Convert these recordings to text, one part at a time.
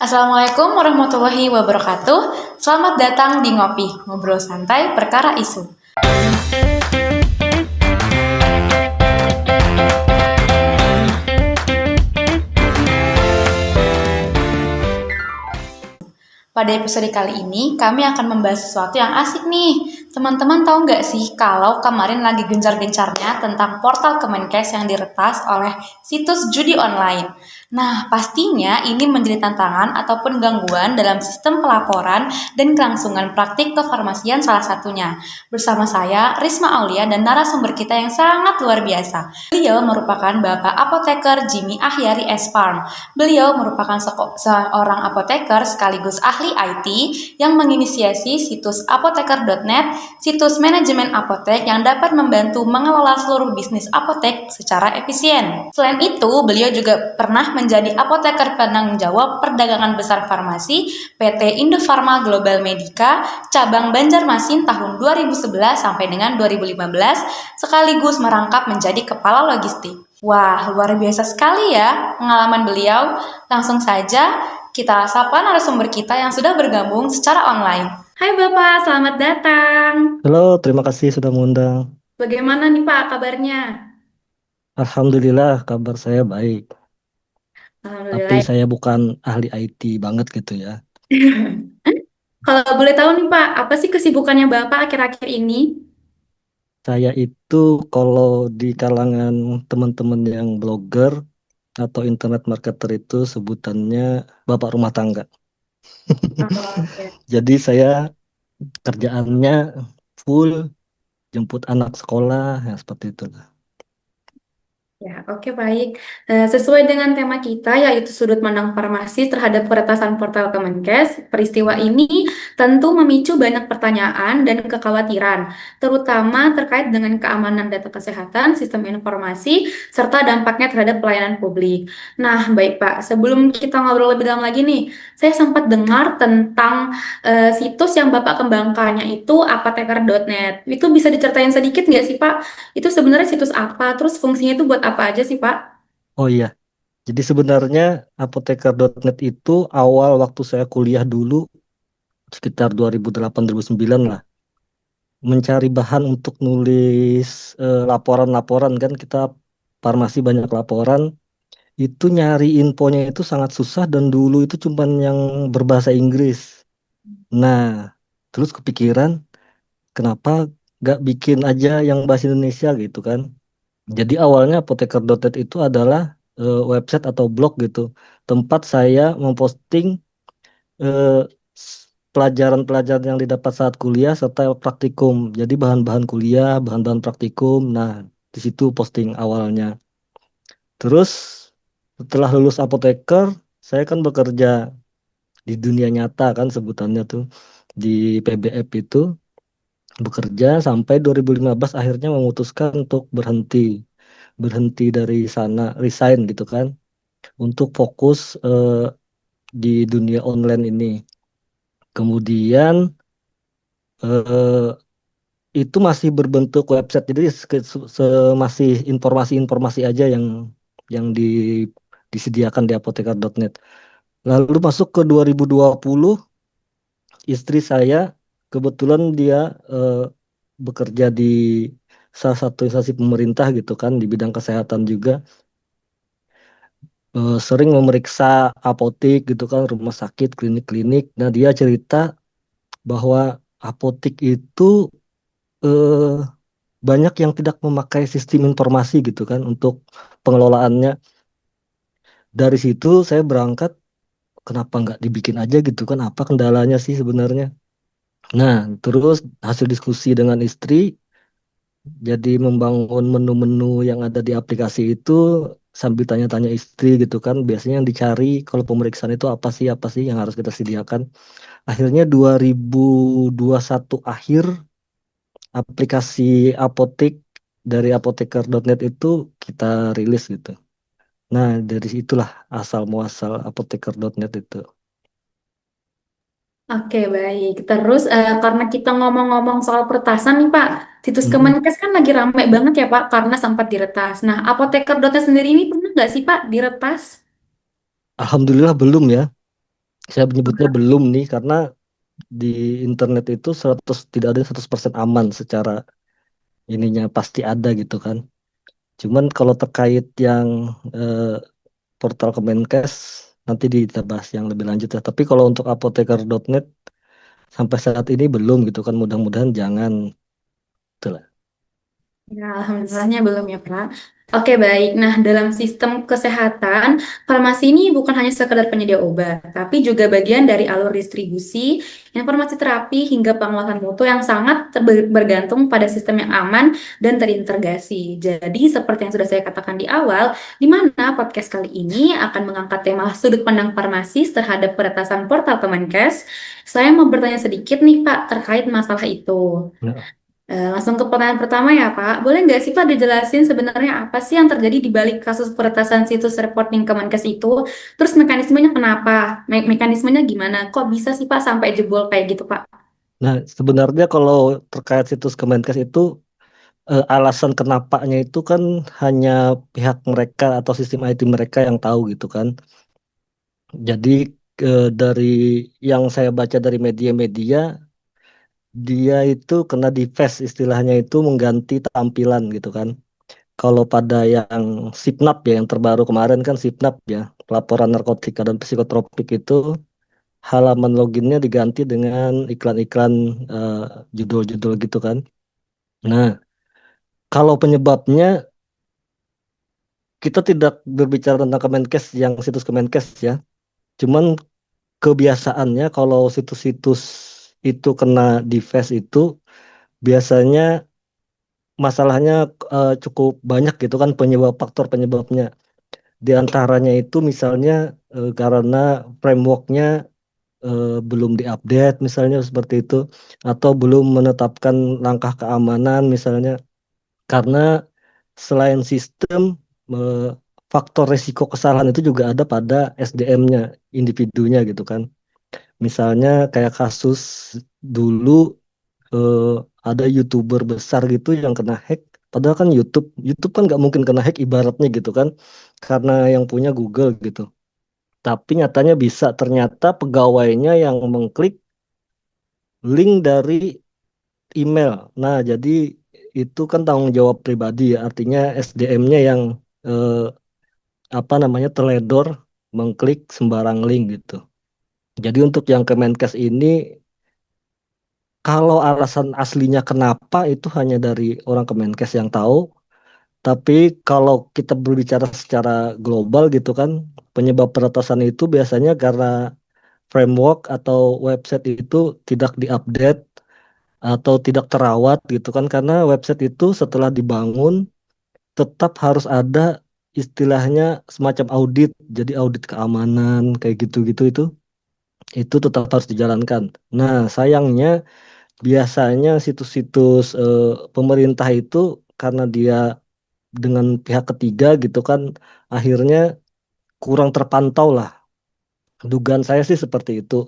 Assalamualaikum warahmatullahi wabarakatuh. Selamat datang di Ngopi, ngobrol santai perkara isu. Pada episode kali ini, kami akan membahas sesuatu yang asik nih. Teman-teman tahu nggak sih kalau kemarin lagi gencar-gencarnya tentang portal Kemenkes yang diretas oleh situs judi online. Nah, pastinya ini menjadi tantangan ataupun gangguan dalam sistem pelaporan dan kelangsungan praktik kefarmasian salah satunya. Bersama saya, Risma Aulia dan narasumber kita yang sangat luar biasa. Beliau merupakan Bapak Apoteker Jimmy Ahyari S. Farm. Beliau merupakan seorang apoteker sekaligus ahli IT yang menginisiasi situs apoteker.net, situs manajemen apotek yang dapat membantu mengelola seluruh bisnis apotek secara efisien. Selain itu, beliau juga pernah menjadi apoteker penanggung jawab perdagangan besar farmasi PT Indofarma Global Medica cabang Banjarmasin tahun 2011 sampai dengan 2015 sekaligus merangkap menjadi kepala logistik. Wah, luar biasa sekali ya pengalaman beliau. Langsung saja kita sapa narasumber kita yang sudah bergabung secara online. Hai Bapak, selamat datang. Halo, terima kasih sudah mengundang. Bagaimana nih Pak kabarnya? Alhamdulillah, kabar saya baik. Tapi Alhamdulillah. saya bukan ahli IT banget gitu ya. Kalau boleh tahu nih Pak, apa sih kesibukannya Bapak akhir-akhir ini? Saya itu kalau di kalangan teman-teman yang blogger atau internet marketer itu sebutannya bapak rumah tangga. Oke. Jadi saya kerjaannya full jemput anak sekolah, ya seperti itu. Ya, oke baik. Sesuai dengan tema kita yaitu sudut pandang farmasi terhadap peretasan portal Kemenkes, peristiwa ini tentu memicu banyak pertanyaan dan kekhawatiran, terutama terkait dengan keamanan data kesehatan, sistem informasi, serta dampaknya terhadap pelayanan publik. Nah, baik Pak, sebelum kita ngobrol lebih dalam lagi nih, saya sempat dengar tentang situs yang Bapak kembangkannya itu apoteker.net. Itu bisa diceritain sedikit nggak sih Pak? Itu sebenarnya situs apa? Terus fungsinya itu buat apa aja sih, Pak? Oh iya, jadi sebenarnya apoteker.net itu awal waktu saya kuliah dulu sekitar 2008-2009 lah. Mencari bahan untuk nulis laporan-laporan kan kita farmasi banyak laporan itu nyari infonya itu sangat susah dan dulu itu cuman yang berbahasa Inggris. Nah, terus kepikiran kenapa nggak bikin aja yang bahasa Indonesia gitu kan. Jadi awalnya apoteker.net itu adalah website atau blog gitu, tempat saya memposting eh, pelajaran-pelajaran yang didapat saat kuliah serta praktikum. Jadi bahan-bahan kuliah, bahan-bahan praktikum. Nah, di situ posting awalnya. Terus setelah lulus apoteker, saya kan bekerja di dunia nyata kan sebutannya tuh di PBF itu bekerja sampai 2015 akhirnya memutuskan untuk berhenti dari sana, resign gitu kan, untuk fokus di dunia online ini. Kemudian eh, itu masih berbentuk website jadi masih informasi-informasi aja yang disediakan di apoteker.net. Lalu masuk ke 2020, istri saya kebetulan dia eh, bekerja di salah satu instansi pemerintah gitu kan di bidang kesehatan juga, sering memeriksa apotek gitu kan, rumah sakit, klinik-klinik. Nah, dia cerita bahwa apotek itu eh, banyak yang tidak memakai sistem informasi gitu kan untuk pengelolaannya. Dari situ saya berangkat, kenapa nggak dibikin aja gitu kan? Apa kendalanya sih sebenarnya? Nah, terus hasil diskusi dengan istri, jadi membangun menu-menu yang ada di aplikasi itu sambil tanya-tanya istri gitu kan. Biasanya yang dicari kalau pemeriksaan itu apa sih yang harus kita sediakan. Akhirnya 2021 akhir aplikasi apotek dari apoteker.net itu kita rilis gitu. Nah, dari situlah asal muasal apoteker.net itu. Oke, baik. Terus karena kita ngomong-ngomong soal peretasan nih, Pak, situs Mm-mm. Kemenkes kan lagi rame banget ya, Pak, karena sempat diretas. Nah, apoteker.net sendiri ini pernah nggak sih, Pak, diretas? Alhamdulillah belum ya. Saya menyebutnya belum nih karena di internet itu 100 tidak ada yang 100% aman secara ininya pasti ada gitu kan. Cuman kalau terkait yang eh, portal Kemenkes nanti kita bahas yang lebih lanjut ya. Tapi kalau untuk apoteker.net sampai saat ini belum gitu kan. Mudah-mudahan jangan. Itulah. Ya, alhamdulillahnya belum ya, Pak. Oke, baik. Nah, dalam sistem kesehatan, farmasi ini bukan hanya sekedar penyedia obat, tapi juga bagian dari alur distribusi, informasi terapi, hingga pengawasan mutu yang sangat bergantung pada sistem yang aman dan terintegrasi. Jadi, seperti yang sudah saya katakan di awal, di mana podcast kali ini akan mengangkat tema sudut pandang farmasis terhadap peretasan portal Kemenkes. Saya mau bertanya sedikit nih, Pak, terkait masalah itu. Nah, Langsung ke pertanyaan pertama ya Pak. Boleh nggak sih Pak dijelasin sebenarnya apa sih yang terjadi di balik kasus peretasan situs reporting Kemenkes itu? Terus mekanismenya kenapa? Mekanismenya gimana? Kok bisa sih Pak sampai jebol kayak gitu Pak? nah, sebenarnya kalau terkait situs Kemenkes itu alasan kenapanya itu kan hanya pihak mereka atau sistem IT mereka yang tahu gitu kan. Jadi dari yang saya baca dari media-media, dia itu kena defaced istilahnya itu mengganti tampilan gitu kan. Kalau pada yang Sipnap ya yang terbaru kemarin kan Sipnap ya, pelaporan narkotika dan psikotropik itu halaman loginnya diganti dengan iklan-iklan eh, judul-judul gitu kan. Nah, kalau penyebabnya kita tidak berbicara tentang Kemenkes yang situs Kemenkes ya. Cuman kebiasaannya kalau situs-situs itu kena defaced itu biasanya masalahnya cukup banyak gitu kan penyebab faktor penyebabnya. Di antaranya itu misalnya karena frameworknya belum diupdate misalnya seperti itu atau belum menetapkan langkah keamanan misalnya karena selain sistem eh, faktor risiko kesalahan itu juga ada pada SDM-nya individunya gitu kan. Misalnya kayak kasus dulu eh, ada YouTuber besar gitu yang kena hack. Padahal kan YouTube kan nggak mungkin kena hack ibaratnya gitu kan, karena yang punya Google gitu. Tapi nyatanya bisa, ternyata pegawainya yang mengklik link dari email. Nah, jadi itu kan tanggung jawab pribadi ya, artinya SDM-nya yang eh, apa namanya teledor mengklik sembarang link gitu. Jadi untuk yang Kemenkes ini kalau alasan aslinya kenapa itu hanya dari orang Kemenkes yang tahu, tapi kalau kita berbicara secara global gitu kan, penyebab peretasan itu biasanya karena framework atau website itu tidak diupdate atau tidak terawat gitu kan, karena website itu setelah dibangun tetap harus ada istilahnya semacam audit, jadi audit keamanan kayak gitu-gitu itu tetap harus dijalankan. Nah, sayangnya biasanya situs-situs pemerintah itu karena dia dengan pihak ketiga gitu kan akhirnya kurang terpantau lah. Dugaan saya sih seperti itu.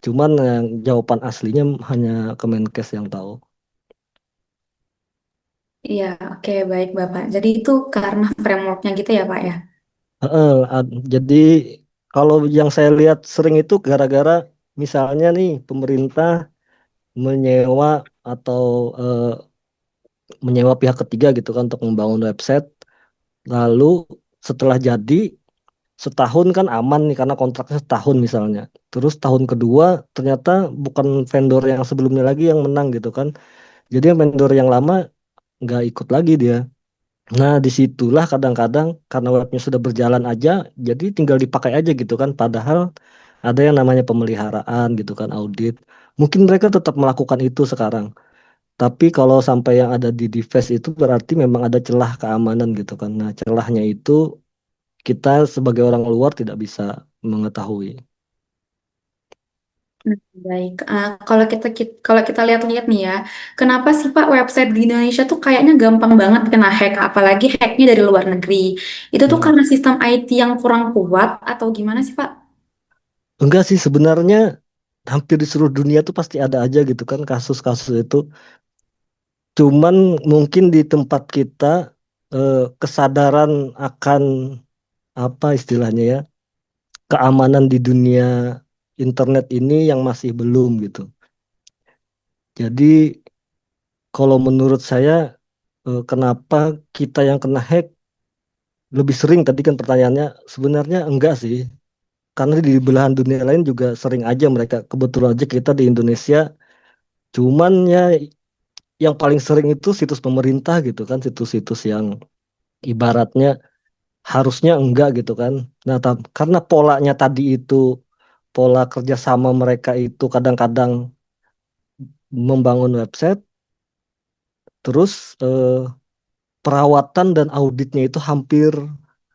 Cuman yang jawaban aslinya hanya Kemenkes yang tahu. Iya, oke baik Bapak. Jadi itu karena frameworknya gitu ya Pak ya? Jadi kalau yang saya lihat sering itu gara-gara misalnya nih pemerintah menyewa atau eh, menyewa pihak ketiga gitu kan untuk membangun website. Lalu setelah jadi setahun kan aman nih karena kontraknya setahun misalnya. Terus tahun kedua ternyata bukan vendor yang sebelumnya lagi yang menang gitu kan. Jadi yang vendor yang lama nggak ikut lagi dia. Nah disitulah kadang-kadang karena webnya sudah berjalan aja, jadi tinggal dipakai aja gitu kan. Padahal ada yang namanya pemeliharaan gitu kan, audit. Mungkin mereka tetap melakukan itu sekarang. Tapi kalau sampai yang ada di device itu berarti memang ada celah keamanan gitu kan. Nah celahnya itu kita sebagai orang luar tidak bisa mengetahui. Baik, kalau kita lihat-lihat nih ya, kenapa sih Pak website di Indonesia tuh kayaknya gampang banget kena hack, apalagi hacknya dari luar negeri. Itu tuh Hmm. karena sistem IT yang kurang kuat atau gimana sih Pak? Enggak sih sebenarnya hampir di seluruh dunia tuh pasti ada aja gitu kan kasus-kasus itu. Cuman mungkin di tempat kita kesadaran akan apa istilahnya ya keamanan di dunia internet ini yang masih belum gitu. Jadi kalau menurut saya kenapa kita yang kena hack lebih sering tadi kan pertanyaannya sebenarnya enggak sih. Karena di belahan dunia lain juga sering aja mereka. Kebetulan aja kita di Indonesia cuman ya yang paling sering itu situs pemerintah gitu kan, situs-situs yang ibaratnya harusnya enggak gitu kan. Nah, karena polanya tadi itu pola kerjasama mereka itu kadang-kadang membangun website, terus perawatan dan auditnya itu hampir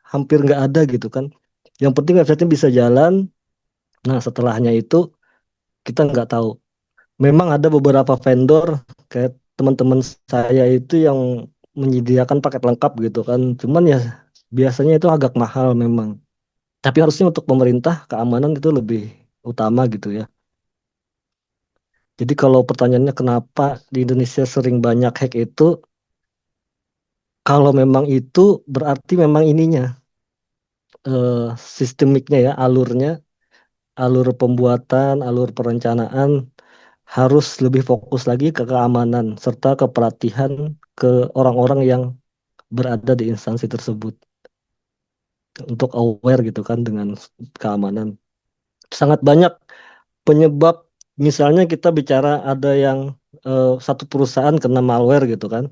hampir nggak ada gitu kan. Yang penting websitenya bisa jalan. Nah, setelahnya itu kita nggak tahu. Memang ada beberapa vendor kayak teman-teman saya itu yang menyediakan paket lengkap gitu kan. Cuman ya biasanya itu agak mahal memang. Tapi harusnya untuk pemerintah keamanan itu lebih utama gitu ya. Jadi kalau pertanyaannya kenapa di Indonesia sering banyak hack itu, kalau memang itu berarti memang ininya eh, sistemiknya ya, alurnya, alur pembuatan, alur perencanaan harus lebih fokus lagi ke keamanan serta kepelatihan ke orang-orang yang berada di instansi tersebut untuk aware gitu kan dengan keamanan. Sangat banyak penyebab, misalnya kita bicara ada yang satu perusahaan kena malware gitu kan,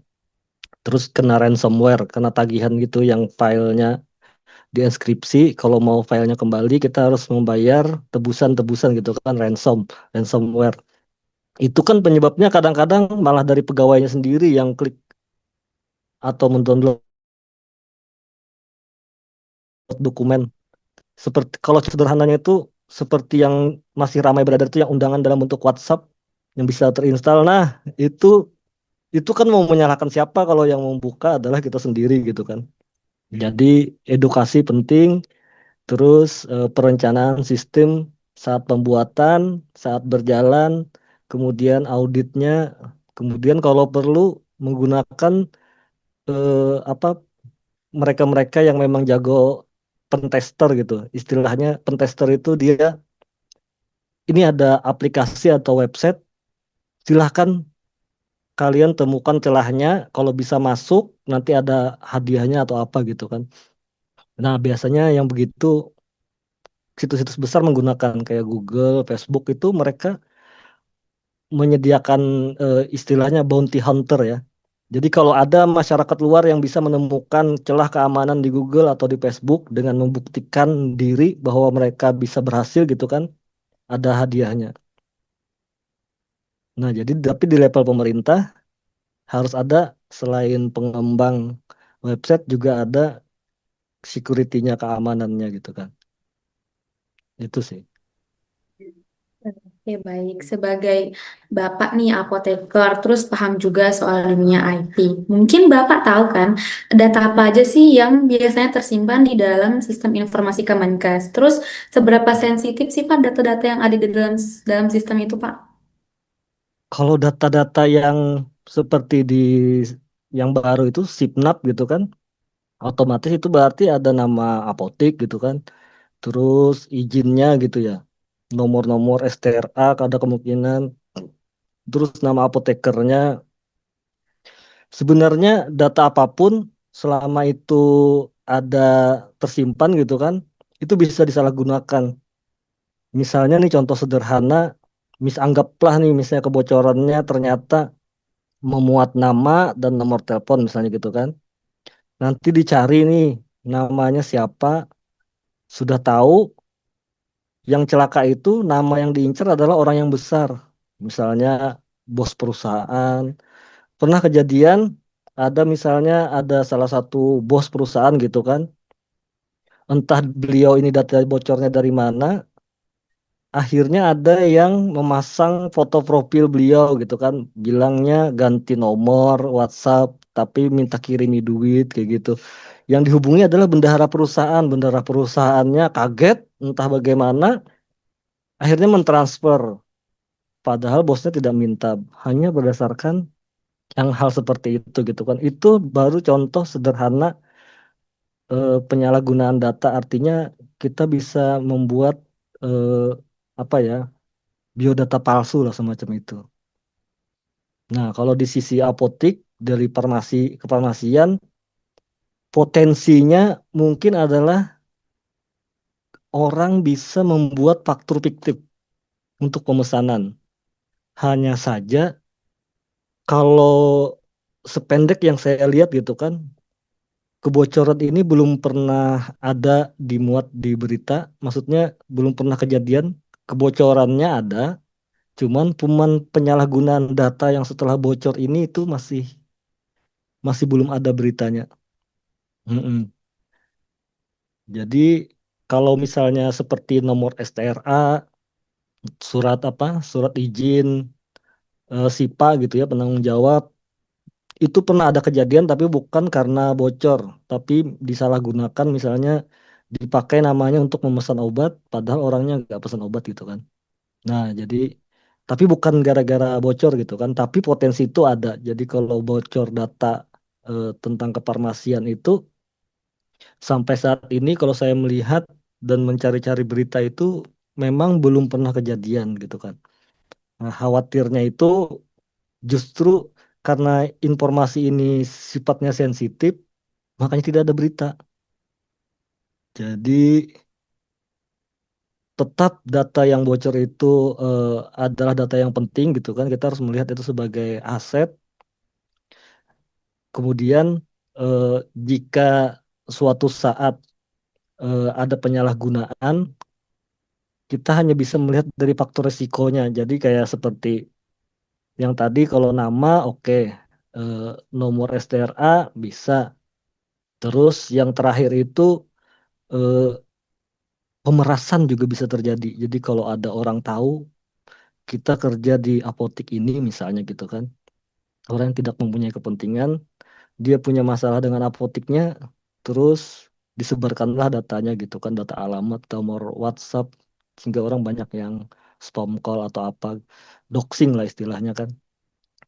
terus kena ransomware, kena tagihan gitu yang filenya dienkripsi, kalau mau filenya kembali kita harus membayar tebusan-tebusan gitu kan, ransomware. Itu kan penyebabnya kadang-kadang malah dari pegawainya sendiri yang klik atau mendownload dokumen. Seperti kalau sederhananya itu seperti yang masih ramai beredar itu yang undangan dalam bentuk WhatsApp yang bisa terinstall. Nah, itu itu kan mau menyalahkan siapa kalau yang membuka adalah kita sendiri gitu kan. Jadi edukasi penting, terus perencanaan sistem saat pembuatan, saat berjalan, kemudian auditnya, kemudian kalau perlu menggunakan apa mereka-mereka yang memang jago pentester gitu. Istilahnya pentester itu dia ini ada aplikasi atau website, silahkan kalian temukan celahnya, kalau bisa masuk nanti ada hadiahnya atau apa gitu kan. Nah, biasanya yang begitu situs-situs besar menggunakan kayak Google, Facebook itu mereka menyediakan istilahnya bounty hunter ya. Jadi kalau ada masyarakat luar yang bisa menemukan celah keamanan di Google atau di Facebook dengan membuktikan diri bahwa mereka bisa berhasil gitu kan, ada hadiahnya. Nah, jadi tapi di level pemerintah harus ada selain pengembang website juga ada security-nya, keamanannya gitu kan. Itu sih. Oke, baik. Sebagai Bapak nih apoteker, terus paham juga soal dunia IT. Mungkin Bapak tahu kan, data apa aja sih yang biasanya tersimpan di dalam sistem informasi Kemenkes? Terus seberapa sensitif sih Pak data-data yang ada di dalam dalam sistem itu, Pak? Kalau data-data yang seperti di yang baru itu SIPNAP gitu kan, otomatis itu berarti ada nama apotek gitu kan, terus izinnya gitu ya, nomor-nomor STRA ada kemungkinan, terus nama apotekernya. Sebenarnya data apapun selama itu ada tersimpan gitu kan, itu bisa disalahgunakan. Misalnya nih contoh sederhana, anggaplah nih misalnya kebocorannya ternyata memuat nama dan nomor telepon misalnya gitu kan. Nanti dicari nih namanya siapa, sudah tahu yang celaka itu nama yang diincar adalah orang yang besar. Misalnya bos perusahaan. Pernah kejadian ada misalnya ada salah satu bos perusahaan gitu kan. Entah beliau ini data bocornya dari mana, akhirnya ada yang memasang foto profil beliau gitu kan, bilangnya ganti nomor WhatsApp, tapi minta kirimi duit kayak gitu. Yang dihubungi adalah bendahara perusahaannya kaget, entah bagaimana, akhirnya mentransfer. Padahal bosnya tidak minta, hanya berdasarkan yang hal seperti itu gitu kan. Itu baru contoh sederhana penyalahgunaan data, artinya kita bisa membuat eh, apa ya, biodata palsu lah semacam itu. Nah, kalau di sisi apotik dari farmasi ke farmasian, potensinya mungkin adalah orang bisa membuat faktur fiktif untuk pemesanan. Hanya saja kalau sependek yang saya lihat gitu kan, kebocoran ini belum pernah ada dimuat di berita. Maksudnya belum pernah kejadian. Kebocorannya ada, cuman penyalahgunaan data yang setelah bocor ini itu masih masih belum ada beritanya. Mm-mm. Jadi kalau misalnya seperti nomor STRA, surat apa, surat izin SIPA gitu ya, penanggung jawab, itu pernah ada kejadian tapi bukan karena bocor, tapi disalahgunakan misalnya dipakai namanya untuk memesan obat, padahal orangnya nggak pesan obat gitu kan. Nah, jadi tapi bukan gara-gara bocor gitu kan, tapi potensi itu ada. Jadi kalau bocor data tentang kefarmasian itu sampai saat ini kalau saya melihat dan mencari-cari berita itu memang belum pernah kejadian gitu kan. Nah, khawatirnya itu justru karena informasi ini sifatnya sensitif, makanya tidak ada berita. Jadi tetap data yang bocor itu eh, adalah data yang penting gitu kan. Kita harus melihat itu sebagai aset. Kemudian eh, jika suatu saat ada penyalahgunaan, kita hanya bisa melihat dari faktor resikonya. Jadi kayak seperti yang tadi kalau nama oke, Eh, nomor STRA bisa. Terus yang terakhir itu eh, pemerasan juga bisa terjadi. Jadi kalau ada orang tahu kita kerja di apotik ini misalnya gitu kan, orang yang tidak mempunyai kepentingan, dia punya masalah dengan apotiknya, terus disebarkanlah datanya gitu kan, data alamat, nomor WhatsApp, sehingga orang banyak yang spam call atau apa, doxing lah istilahnya kan,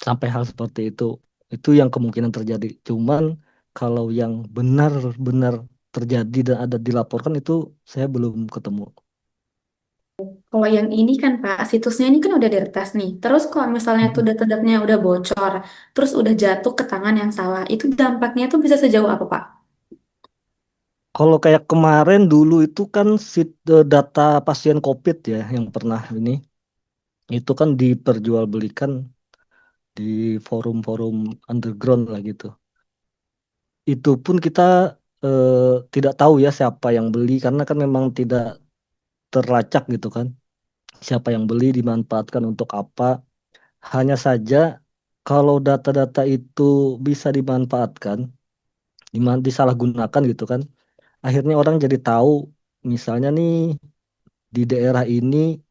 sampai hal seperti itu yang kemungkinan terjadi. Cuman kalau yang benar-benar terjadi dan ada dilaporkan itu saya belum ketemu. Kalau yang ini kan Pak, situsnya ini kan udah diretas nih. Terus kalau misalnya tuh Mm-mm. data-datanya udah bocor, terus udah jatuh ke tangan yang salah, itu dampaknya tuh bisa sejauh apa Pak? Kalau kayak kemarin dulu itu kan data pasien COVID ya yang pernah ini itu kan diperjualbelikan di forum-forum underground lah gitu. Itu pun kita eh, tidak tahu ya siapa yang beli karena kan memang tidak terlacak gitu kan. Siapa yang beli dimanfaatkan untuk apa. Hanya saja kalau data-data itu bisa dimanfaatkan, disalahgunakan gitu kan. Akhirnya orang jadi tahu misalnya nih di daerah ini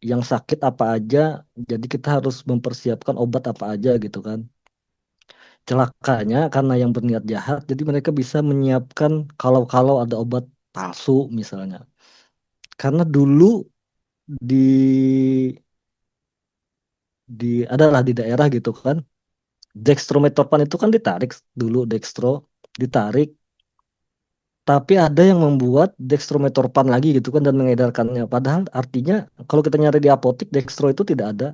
yang sakit apa aja, jadi kita harus mempersiapkan obat apa aja gitu kan. Celakanya karena yang berniat jahat, jadi mereka bisa menyiapkan kalau-kalau ada obat palsu misalnya. Karena dulu di adalah di daerah gitu kan, dextromethorphan itu kan ditarik dulu dextro, ditarik, tapi ada yang membuat dextromethorphan lagi gitu kan dan mengedarkannya. Padahal artinya kalau kita nyari di apotik dextro itu tidak ada.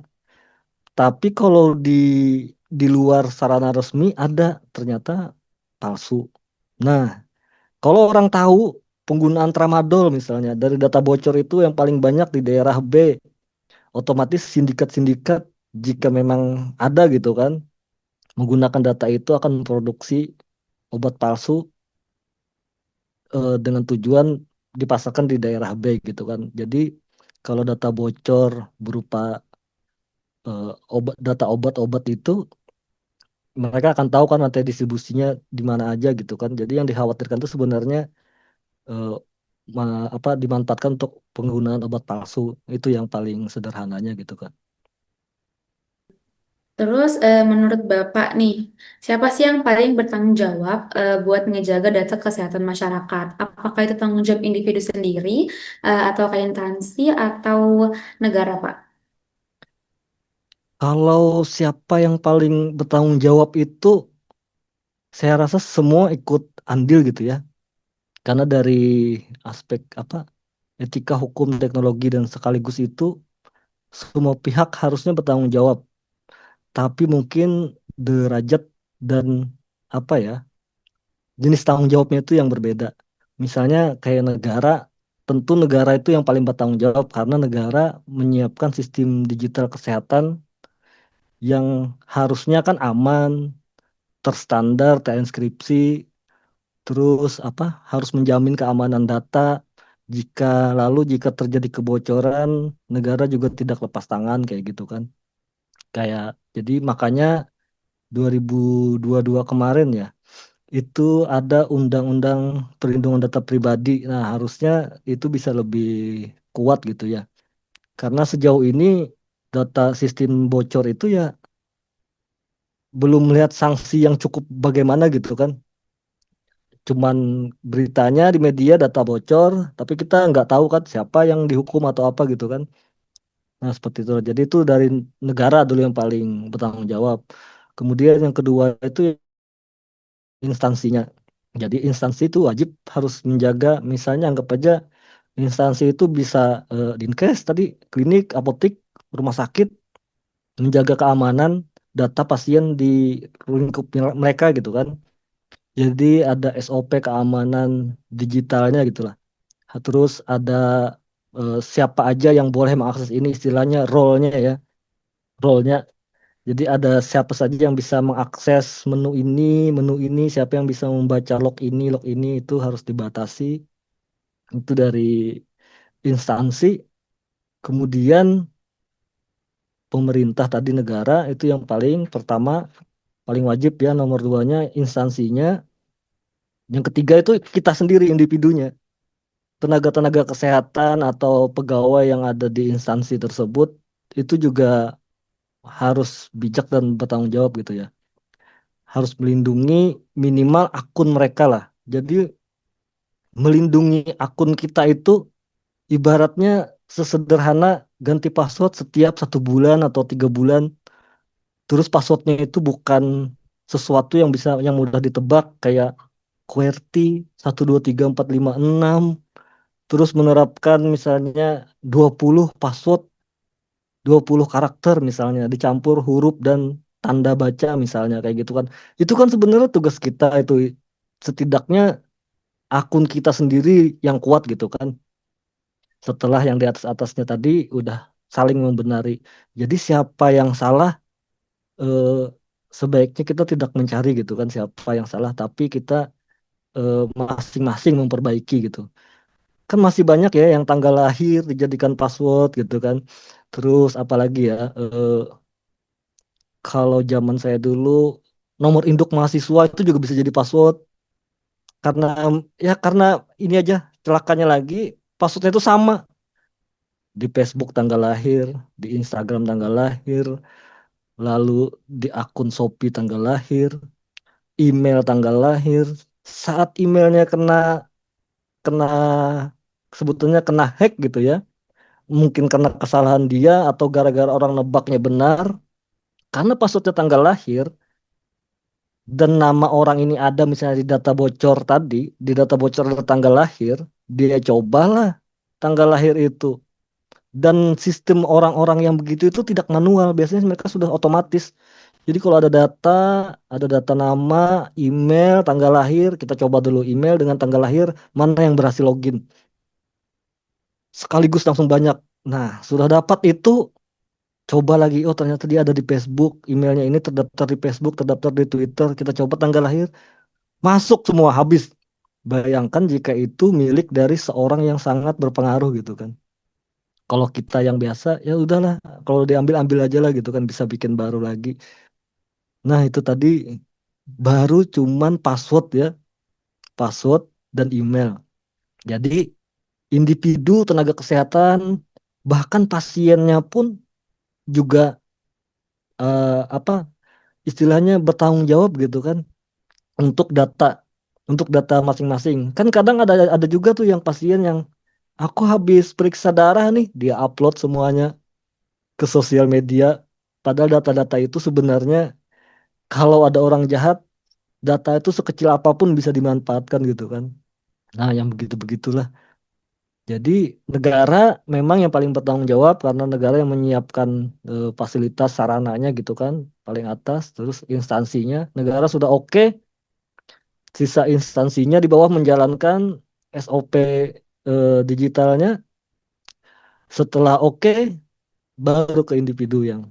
Tapi kalau di luar sarana resmi ada ternyata palsu. Nah, kalau orang tahu penggunaan tramadol misalnya dari data bocor itu yang paling banyak di daerah B, otomatis sindikat-sindikat jika memang ada gitu kan, menggunakan data itu akan memproduksi obat palsu dengan tujuan dipasarkan di daerah B gitu kan. Jadi kalau data bocor berupa data obat-obat itu mereka akan tahu kan rantai distribusinya di mana aja gitu kan. Jadi yang dikhawatirkan itu sebenarnya eh, apa dimanfaatkan untuk penggunaan obat palsu itu yang paling sederhananya gitu kan. Terus menurut Bapak nih, siapa sih yang paling bertanggung jawab buat ngejaga data kesehatan masyarakat? Apakah itu tanggung jawab individu sendiri, atau kayak instansi, atau negara, Pak? Kalau siapa yang paling bertanggung jawab itu saya rasa semua ikut andil gitu ya. Karena dari aspek apa? etika hukum teknologi dan sekaligus itu semua pihak harusnya bertanggung jawab. Tapi mungkin derajat dan apa ya, jenis tanggung jawabnya itu yang berbeda. Misalnya kayak negara, tentu negara itu yang paling bertanggung jawab karena negara menyiapkan sistem digital kesehatan yang harusnya kan aman, terstandar, terenkripsi, terus apa harus menjamin keamanan data. Jika jika terjadi kebocoran, negara juga tidak lepas tangan kayak gitu kan. Kayak jadi makanya 2022 kemarin ya, itu ada undang-undang perlindungan data pribadi. Nah, harusnya itu bisa lebih kuat gitu ya. Karena sejauh ini data sistem bocor itu ya belum melihat sanksi yang cukup bagaimana gitu kan. Cuman beritanya di media data bocor, tapi kita nggak tahu kan siapa yang dihukum atau apa gitu kan. Nah, seperti itu. Jadi itu dari negara dulu yang paling bertanggung jawab. Kemudian yang kedua itu instansinya. Jadi instansi itu wajib harus menjaga, misalnya anggap aja instansi itu bisa Dinkes tadi, klinik, apotek, rumah sakit, menjaga keamanan data pasien di lingkup mereka gitu kan. Jadi ada SOP keamanan digitalnya gitulah. Terus ada siapa aja yang boleh mengakses ini istilahnya role-nya ya, role-nya. Jadi ada siapa saja yang bisa mengakses menu ini, siapa yang bisa membaca log ini itu harus dibatasi. Itu dari instansi. Kemudian pemerintah tadi negara itu yang paling pertama, paling wajib ya nomor duanya instansinya. Yang ketiga itu kita sendiri individunya. Tenaga-tenaga kesehatan atau pegawai yang ada di instansi tersebut itu juga harus bijak dan bertanggung jawab gitu ya. Harus melindungi minimal akun mereka lah. Jadi melindungi akun kita itu ibaratnya sesederhana ganti password setiap 1 bulan atau 3 bulan. Terus passwordnya itu bukan sesuatu yang bisa yang mudah ditebak kayak QWERTY 123456. Terus menerapkan misalnya 20 password, 20 karakter misalnya dicampur huruf dan tanda baca misalnya kayak gitu kan. Itu kan sebenarnya tugas kita itu setidaknya akun kita sendiri yang kuat gitu kan. Setelah yang di atas-atasnya tadi udah saling membenari. Jadi siapa yang salah eh, sebaiknya kita tidak mencari gitu kan siapa yang salah, tapi kita masing-masing memperbaiki gitu. Kan masih banyak ya yang tanggal lahir dijadikan password gitu kan. Terus apalagi ya, kalau zaman saya dulu nomor induk mahasiswa itu juga bisa jadi password karena karena ini aja celakanya lagi passwordnya itu sama di Facebook tanggal lahir, di Instagram tanggal lahir, lalu di akun Shopee tanggal lahir, email tanggal lahir. Saat emailnya kena kena sebetulnya kena hack gitu ya. Mungkin karena kesalahan dia atau gara-gara orang nebaknya benar, karena passwordnya tanggal lahir dan nama orang ini ada misalnya di data bocor tadi, di data bocor ada tanggal lahir, dia cobalah tanggal lahir itu. Dan sistem orang-orang yang begitu itu tidak manual, biasanya mereka sudah otomatis. Jadi kalau ada data nama, email, tanggal lahir, kita coba dulu email dengan tanggal lahir, mana yang berhasil login. Sekaligus langsung banyak. Nah, sudah dapat itu, coba lagi, oh ternyata dia ada di Facebook, emailnya ini terdaftar di Facebook, terdaftar di Twitter, kita coba tanggal lahir, masuk semua habis. Bayangkan jika itu milik dari seorang yang sangat berpengaruh gitu kan. Kalau kita yang biasa, ya udahlah, kalau diambil ambil aja lah gitu kan, bisa bikin baru lagi. Nah itu tadi baru cuman password ya, password dan email. Jadi individu tenaga kesehatan, bahkan pasiennya pun juga apa istilahnya bertanggung jawab gitu kan untuk data masing-masing. Kan kadang ada juga tuh yang pasien yang aku habis periksa darah nih, dia upload semuanya ke sosial media. Padahal data-data itu sebenarnya kalau ada orang jahat, data itu sekecil apapun bisa dimanfaatkan gitu kan. Nah, yang begitu-begitulah. Jadi negara memang yang paling bertanggung jawab karena negara yang menyiapkan fasilitas sarananya gitu kan paling atas, terus instansinya negara sudah oke, sisa instansinya di bawah menjalankan SOP digitalnya. Setelah oke, baru ke individu yang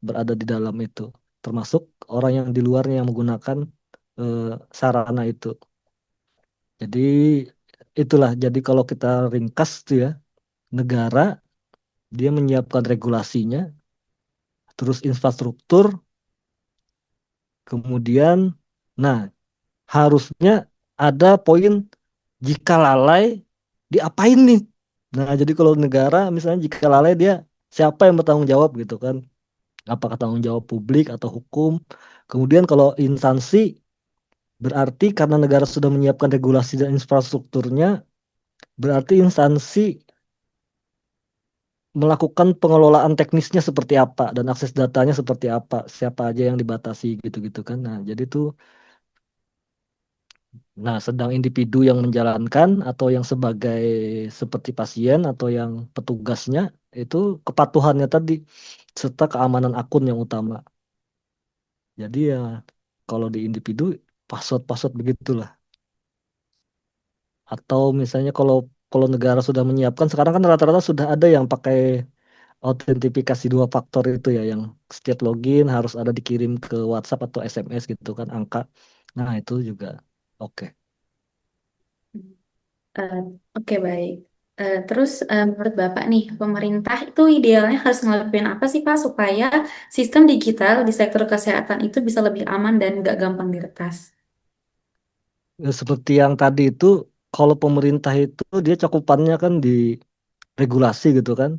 berada di dalam itu, termasuk orang yang di luarnya yang menggunakan eh, sarana itu. Jadi itulah. Jadi kalau kita ringkas tuh ya, negara dia menyiapkan regulasinya, terus infrastruktur, kemudian, nah harusnya ada poin jika lalai diapain nih. Nah jadi kalau negara misalnya jika lalai dia siapa yang bertanggung jawab gitu kan? Apakah tanggung jawab publik atau hukum? Kemudian kalau instansi berarti karena negara sudah menyiapkan regulasi dan infrastrukturnya, berarti instansi melakukan pengelolaan teknisnya seperti apa dan akses datanya seperti apa, siapa aja yang dibatasi gitu-gitu kan. Nah, jadi tuh, nah sedang individu yang menjalankan atau yang sebagai seperti pasien atau yang petugasnya itu kepatuhannya tadi serta keamanan akun yang utama. Jadi ya kalau di individu password-password begitulah. Atau misalnya kalau kalau negara sudah menyiapkan sekarang kan rata-rata sudah ada yang pakai autentifikasi dua faktor itu ya yang setiap login harus ada dikirim ke WhatsApp atau SMS gitu kan angka. Nah, itu juga oke. Eh, oke baik. Terus menurut Bapak nih, pemerintah itu idealnya harus ngelakuin apa sih Pak supaya sistem digital di sektor kesehatan itu bisa lebih aman dan nggak gampang diretas? Ya, seperti yang tadi itu kalau pemerintah itu dia cakupannya kan di regulasi gitu kan.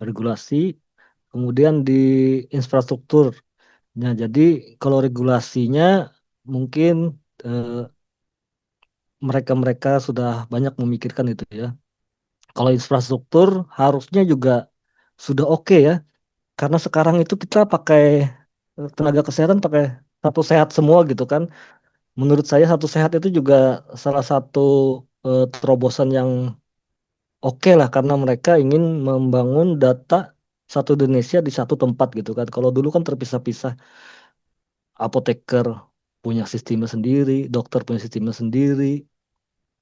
Regulasi kemudian di infrastruktur. Nah, jadi kalau regulasinya mungkin eh, mereka-mereka sudah banyak memikirkan itu ya. Kalau infrastruktur harusnya juga sudah oke ya, karena sekarang itu kita pakai tenaga kesehatan pakai satu sehat semua gitu kan. Menurut saya satu sehat itu juga salah satu terobosan yang oke lah karena mereka ingin membangun data satu Indonesia di satu tempat gitu kan. Kalau dulu kan terpisah-pisah, apoteker punya sistemnya sendiri, dokter punya sistemnya sendiri.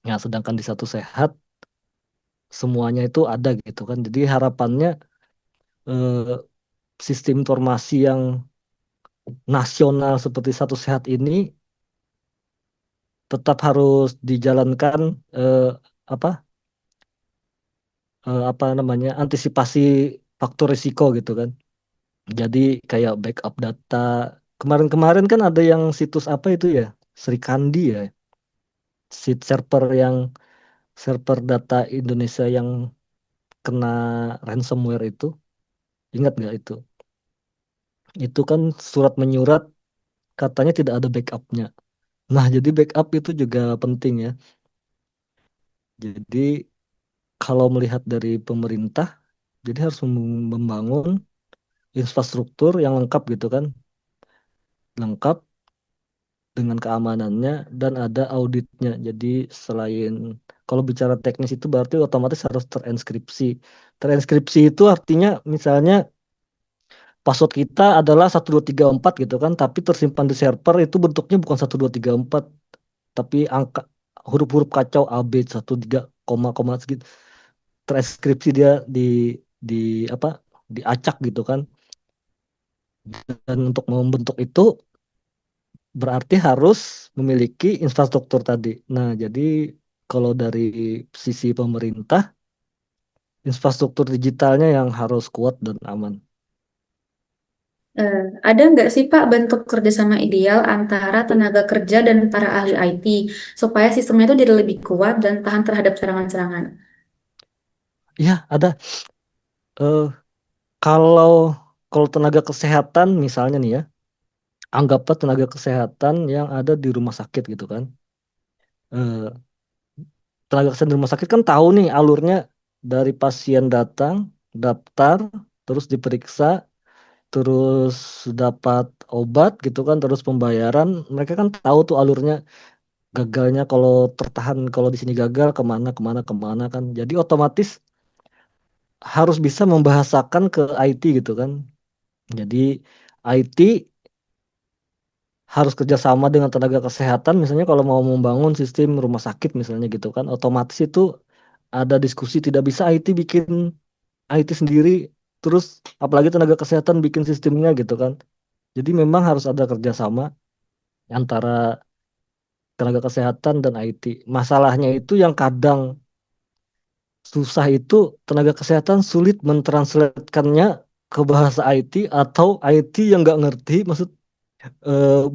Ya, sedangkan di satu sehat semuanya itu ada gitu kan. Jadi harapannya eh, sistem informasi yang nasional seperti satu sehat ini tetap harus dijalankan eh, apa apa namanya antisipasi faktor risiko gitu kan. Jadi kayak backup data. Kemarin-kemarin kan ada yang situs apa itu ya? Sri Kandi ya. Server data Indonesia yang kena ransomware itu. Ingat nggak itu? Itu kan surat menyurat katanya tidak ada backupnya. Nah, jadi backup itu juga penting ya. Jadi kalau melihat dari pemerintah, jadi harus membangun infrastruktur yang lengkap gitu kan, lengkap dengan keamanannya dan ada auditnya. Jadi selain kalau bicara teknis itu berarti otomatis harus terenkripsi. Terenkripsi itu artinya misalnya password kita adalah 1234 gitu kan, tapi tersimpan di server itu bentuknya bukan 1234, tapi angka huruf-huruf kacau A B 13 koma segitu. Transkripsi dia di apa? Diacak gitu kan. Dan untuk membentuk itu berarti harus memiliki infrastruktur tadi. Nah, jadi kalau dari sisi pemerintah, infrastruktur digitalnya yang harus kuat dan aman. Eh, ada nggak sih Pak bentuk kerjasama ideal antara tenaga kerja dan para ahli IT supaya sistemnya itu jadi lebih kuat dan tahan terhadap serangan-serangan? Ya, ada. eh, kalau kalau tenaga kesehatan misalnya nih ya, anggaplah tenaga kesehatan yang ada di rumah sakit gitu kan. Eh, Tenaga kesehatan di rumah sakit kan tahu nih alurnya dari pasien datang, daftar, terus diperiksa, terus dapat obat gitu kan, terus pembayaran. Mereka kan tahu tuh alurnya. gagalnya kalau tertahan kalau di sini gagal kemana kemana kemana kan. Jadi otomatis harus bisa membahasakan ke IT gitu kan. Jadi IT harus kerjasama dengan tenaga kesehatan misalnya kalau mau membangun sistem rumah sakit misalnya gitu kan. Otomatis itu ada diskusi tidak bisa IT bikin IT sendiri terus apalagi tenaga kesehatan bikin sistemnya gitu kan. Jadi memang harus ada kerjasama antara tenaga kesehatan dan IT. Masalahnya itu yang kadang susah itu tenaga kesehatan sulit mentranslatekannya ke bahasa IT atau IT yang nggak ngerti,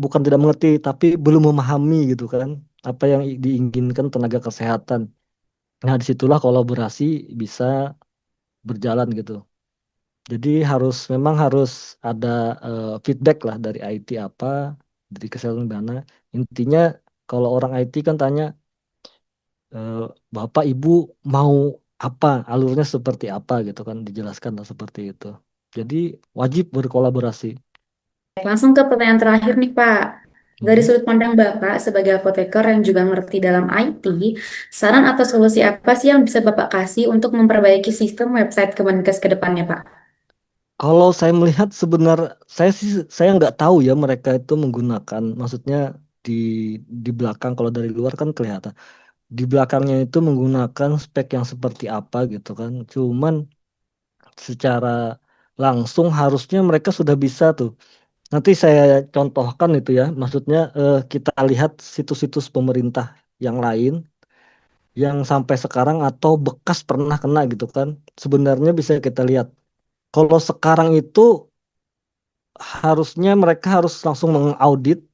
bukan tidak mengerti tapi belum memahami gitu kan apa yang diinginkan tenaga kesehatan. Nah disitulah kolaborasi bisa berjalan gitu. Jadi memang harus ada feedback lah dari IT apa, dari kesehatan mana. Intinya kalau orang IT kan tanya eh, Bapak Ibu mau apa, alurnya seperti apa gitu kan, dijelaskan lah seperti itu. Jadi wajib berkolaborasi. Langsung ke pertanyaan terakhir nih Pak. Dari Mhm. sudut pandang Bapak sebagai apoteker yang juga ngerti dalam IT, saran atau solusi apa sih yang bisa Bapak kasih untuk memperbaiki sistem website Kemenkes ke depannya Pak? Kalau saya melihat saya nggak tahu ya mereka itu menggunakan, maksudnya di di belakang kalau dari luar kan kelihatan di belakangnya itu menggunakan spek yang seperti apa gitu kan. Cuman secara langsung harusnya mereka sudah bisa tuh. Nanti saya contohkan itu ya, maksudnya kita lihat situs-situs pemerintah yang lain yang sampai sekarang atau bekas pernah kena gitu kan. Sebenarnya bisa kita lihat. Kalau sekarang itu harusnya mereka harus langsung mengaudit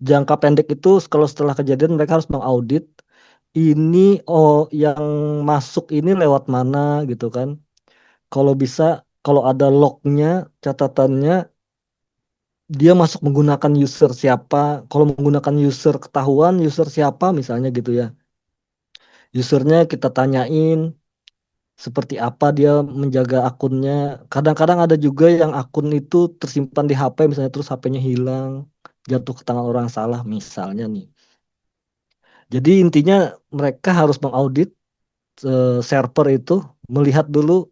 jangka pendek itu kalau setelah kejadian mereka harus mengaudit ini oh yang masuk ini lewat mana gitu kan. Kalau bisa kalau ada lognya, catatannya dia masuk menggunakan user siapa, kalau menggunakan user ketahuan user siapa misalnya gitu ya. Usernya kita tanyain seperti apa dia menjaga akunnya. Kadang-kadang ada juga yang akun itu tersimpan di HP misalnya terus HP-nya hilang, jatuh ke tangan orang salah misalnya nih. Jadi intinya mereka harus mengaudit server itu, melihat dulu,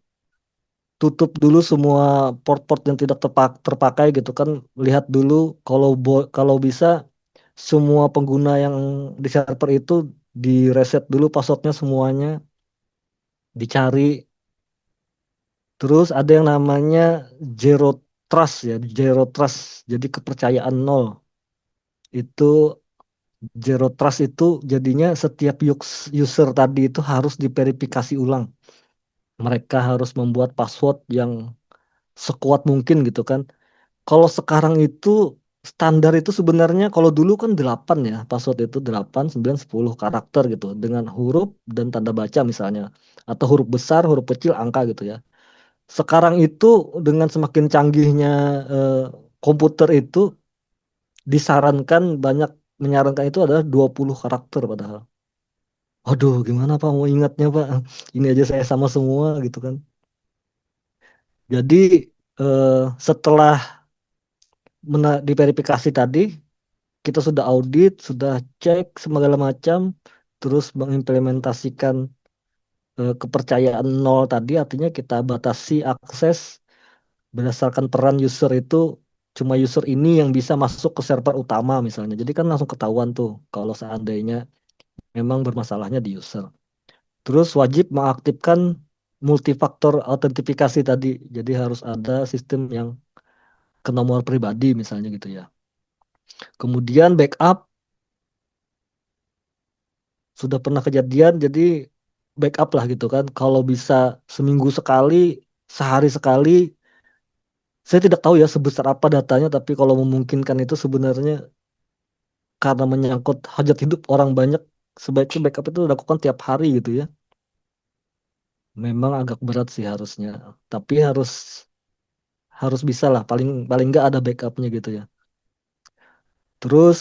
tutup dulu semua port-port yang tidak terpakai gitu kan. Lihat dulu kalau bisa semua pengguna yang di server itu di reset dulu passwordnya semuanya, dicari. Terus ada yang namanya zero trust ya, zero trust. Jadi kepercayaan nol. Itu zero trust itu jadinya setiap user tadi itu harus diverifikasi ulang. Mereka harus membuat password yang sekuat mungkin gitu kan. Kalau sekarang itu standar itu sebenarnya kalau dulu kan 8 ya, password itu 8, 9, 10 karakter gitu dengan huruf dan tanda baca misalnya atau huruf besar, huruf kecil, angka gitu ya. Sekarang itu dengan semakin canggihnya eh, komputer itu disarankan banyak menyarankan itu adalah 20 karakter padahal. Aduh, gimana Pak mau ingatnya Pak? Ini aja saya sama semua gitu kan. Jadi setelah diverifikasi tadi, kita sudah audit, sudah cek segala macam, terus mengimplementasikan kepercayaan nol tadi, artinya kita batasi akses berdasarkan peran user itu cuma user ini yang bisa masuk ke server utama misalnya. Jadi kan langsung ketahuan tuh kalau seandainya memang bermasalahnya di user. Terus wajib mengaktifkan multifaktor autentifikasi tadi. Jadi harus ada sistem yang ke nomor pribadi misalnya gitu ya. Kemudian backup sudah pernah kejadian jadi backup lah gitu kan. Kalau bisa seminggu sekali, sehari sekali, saya tidak tahu ya sebesar apa datanya, tapi kalau memungkinkan itu sebenarnya karena menyangkut hajat hidup orang banyak, sebaiknya backup itu dilakukan tiap hari gitu ya. Memang agak berat sih harusnya, tapi harus harus bisa lah, paling paling nggak ada backupnya gitu ya. Terus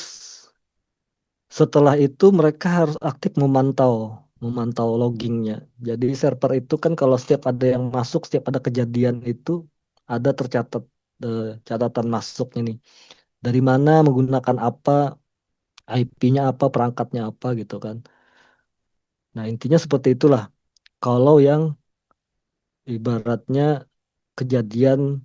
setelah itu mereka harus aktif memantau memantau loggingnya. Jadi server itu kan kalau setiap ada yang masuk, setiap ada kejadian itu ada tercatat catatan masuknya nih. Dari mana menggunakan apa, IP-nya apa, perangkatnya apa gitu kan. Nah, intinya seperti itulah. Kalau yang ibaratnya kejadian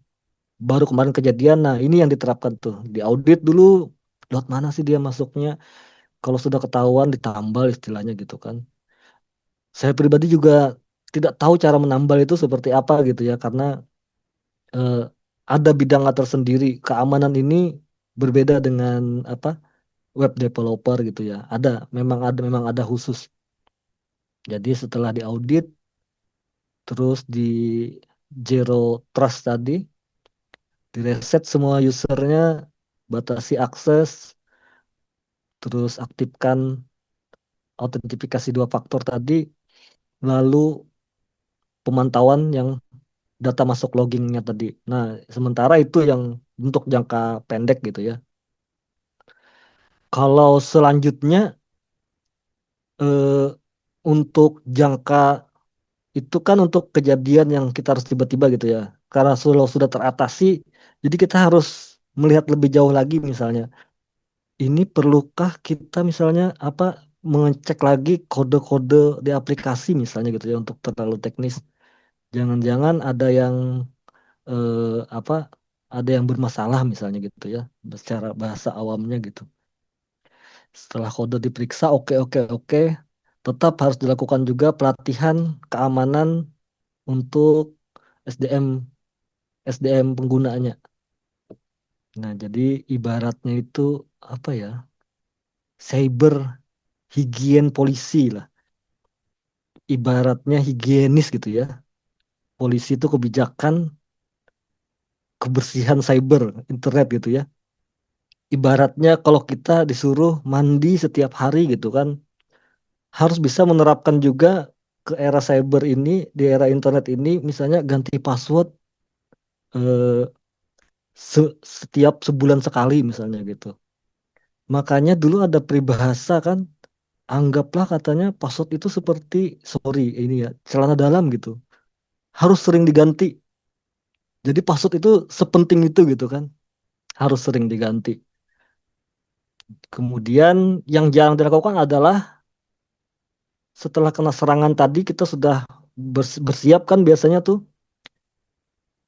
baru kemarin kejadian, nah ini yang diterapkan tuh. Diaudit dulu lewat mana sih dia masuknya. Kalau sudah ketahuan ditambal istilahnya gitu kan. Saya pribadi juga tidak tahu cara menambal itu seperti apa gitu ya, karena eh, ada bidangnya tersendiri. Keamanan ini berbeda dengan apa web developer gitu ya. Memang ada khusus. Jadi setelah diaudit, terus di zero trust tadi, direset semua usernya, batasi akses, terus aktifkan autentifikasi dua faktor tadi, lalu pemantauan yang data masuk loggingnya tadi. Nah, sementara itu yang untuk jangka pendek gitu ya. Kalau selanjutnya eh, untuk jangka itu kan untuk kejadian yang kita harus tiba-tiba gitu ya. Karena sudah teratasi, jadi kita harus melihat lebih jauh lagi misalnya. Ini perlukah kita misalnya apa mengecek lagi kode-kode di aplikasi misalnya gitu ya untuk terlalu teknis. Jangan-jangan ada yang apa ada yang bermasalah misalnya gitu ya secara bahasa awamnya gitu. Setelah kode diperiksa, oke oke oke, tetap harus dilakukan juga pelatihan keamanan untuk SDM SDM penggunanya. Nah, jadi ibaratnya itu apa ya? Cyber higien polisi lah. Ibaratnya higienis gitu ya. Polisi itu kebijakan kebersihan cyber internet gitu ya. Ibaratnya kalau kita disuruh mandi setiap hari gitu kan, harus bisa menerapkan juga ke era cyber ini, di era internet ini, misalnya ganti password eh, setiap sebulan sekali misalnya gitu. Makanya dulu ada peribahasa kan, anggaplah katanya password itu seperti, sorry ini ya, celana dalam gitu. Harus sering diganti. Jadi password itu sepenting itu gitu kan, harus sering diganti. Kemudian yang jarang dilakukan adalah setelah kena serangan tadi kita sudah bersiap kan biasanya tuh.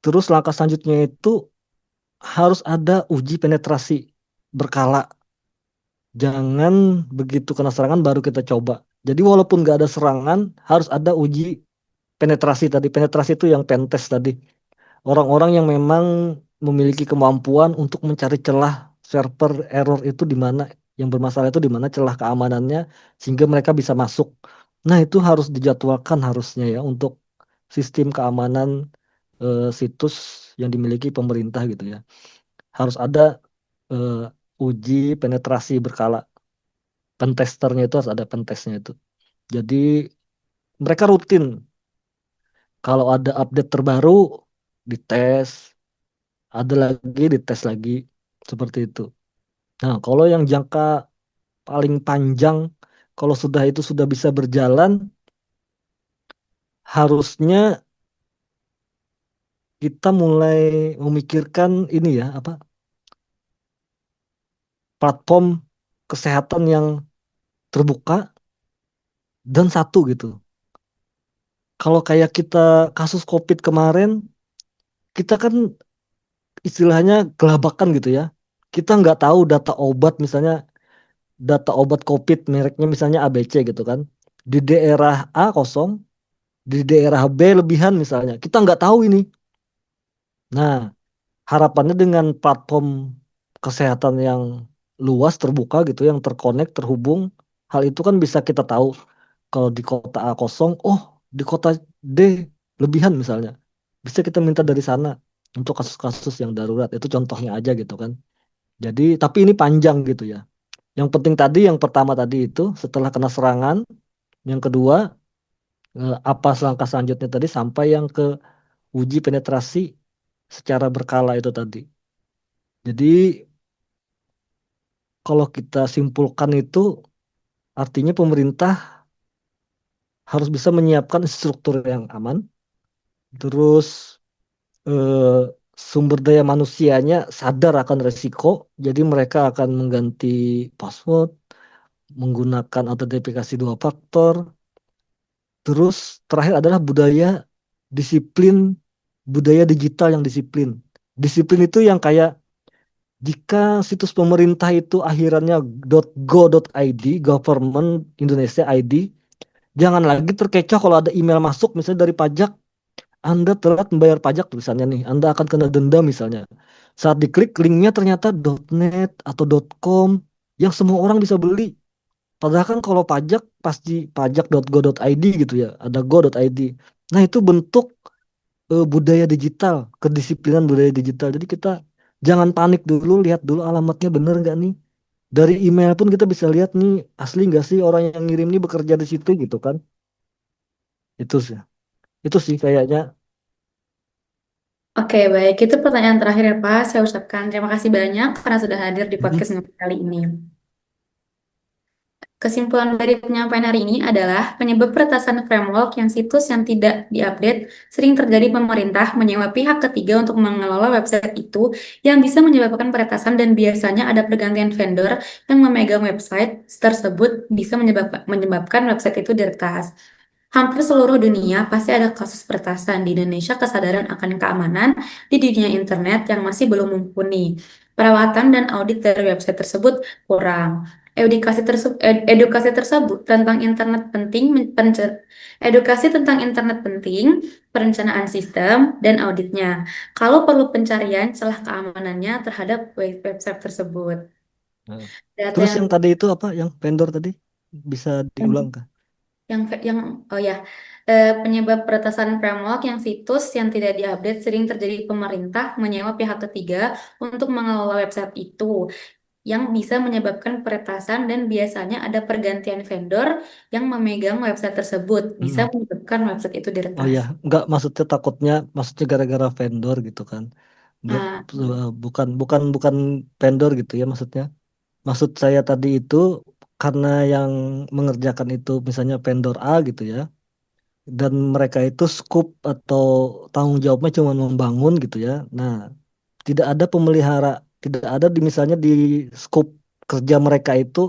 Terus langkah selanjutnya itu harus ada uji penetrasi berkala. Jangan begitu kena serangan baru kita coba. Jadi walaupun nggak ada serangan, harus ada uji penetrasi tadi. Penetrasi itu yang pentest tadi. Orang-orang yang memang memiliki kemampuan untuk mencari celah server error itu di mana, yang bermasalah itu di mana celah keamanannya sehingga mereka bisa masuk. Nah, itu harus dijadwalkan harusnya ya untuk sistem keamanan situs yang dimiliki pemerintah gitu ya. Harus ada eh, uji penetrasi berkala. Pentesternya itu harus ada pentestnya itu. Jadi mereka rutin kalau ada update terbaru dites, ada lagi dites lagi seperti itu. Nah, kalau yang jangka paling panjang, kalau sudah bisa berjalan, harusnya kita mulai memikirkan ini ya, apa platform kesehatan yang terbuka dan satu gitu. Kalau kayak kita kasus COVID kemarin, kita kan istilahnya gelabakan gitu ya. Kita nggak tahu data obat misalnya, data obat COVID mereknya misalnya ABC gitu kan. Di daerah A kosong, di daerah B lebihan misalnya. Kita nggak tahu ini. Nah, harapannya dengan platform kesehatan yang luas, terbuka gitu, yang terkonek, terhubung, hal itu kan bisa kita tahu. Kalau di kota A kosong, oh di kota D lebihan misalnya. Bisa kita minta dari sana untuk kasus-kasus yang darurat. Itu contohnya aja gitu kan. Jadi, tapi ini panjang gitu ya. Yang penting tadi, yang pertama tadi itu setelah kena serangan, yang kedua apa langkah selanjutnya tadi sampai yang ke uji penetrasi secara berkala itu tadi. Jadi kalau kita simpulkan itu artinya pemerintah harus bisa menyiapkan struktur yang aman, terus eh, sumber daya manusianya sadar akan resiko, jadi mereka akan mengganti password, menggunakan autentifikasi dua faktor. Terus terakhir adalah budaya digital yang disiplin. Disiplin itu yang kayak jika situs pemerintah itu akhirannya .go.id, government Indonesia ID, jangan lagi terkecoh kalau ada email masuk misalnya dari pajak, Anda telat membayar pajak tulisannya nih, Anda akan kena denda misalnya. Saat diklik linknya ternyata .net atau .com yang semua orang bisa beli. Padahal kan kalau pajak pasti pajak.go.id gitu ya, ada go.id. Nah itu bentuk budaya digital, kedisiplinan budaya digital. Jadi kita jangan panik dulu, lihat dulu alamatnya bener nggak nih. Dari email pun kita bisa lihat nih asli nggak sih orang yang ngirim nih bekerja di situ gitu kan. Itu sih, itu sih kayaknya. Oke, baik. Itu pertanyaan terakhir ya, Pak. Saya ucapkan terima kasih banyak karena sudah hadir di Mm-mm. podcast Ngopi kali ini. Kesimpulan dari penyampaian hari ini adalah penyebab peretasan framework yang situs yang tidak diupdate sering terjadi pemerintah menyewa pihak ketiga untuk mengelola website itu yang bisa menyebabkan peretasan dan biasanya ada pergantian vendor yang memegang website tersebut bisa menyebabkan website itu diretas. Hampir seluruh dunia pasti ada kasus peretasan. Di Indonesia, kesadaran akan keamanan di dunia internet yang masih belum mumpuni. Perawatan dan audit dari website tersebut kurang. Edukasi tersebut tentang internet penting, edukasi tentang internet penting, perencanaan sistem, dan auditnya. Kalau perlu pencarian celah keamanannya terhadap website tersebut. Nah, Data terus yang yang tadi itu apa? Yang vendor tadi bisa diulang kah? yang oh ya, penyebab peretasan framework yang situs yang tidak diupdate sering terjadi pemerintah menyewa pihak ketiga untuk mengelola website itu yang bisa menyebabkan peretasan dan biasanya ada pergantian vendor yang memegang website tersebut bisa Mm-mm. menyebabkan website itu Oh diretas. ya, nggak maksudnya takutnya, maksudnya gara-gara vendor gitu kan? Nggak, Nah, bukan bukan bukan vendor gitu ya maksudnya. Maksud saya tadi itu karena yang mengerjakan itu misalnya vendor A gitu ya, dan mereka itu scoop atau tanggung jawabnya cuma membangun gitu ya. Nah, tidak ada tidak ada di misalnya di scoop kerja mereka itu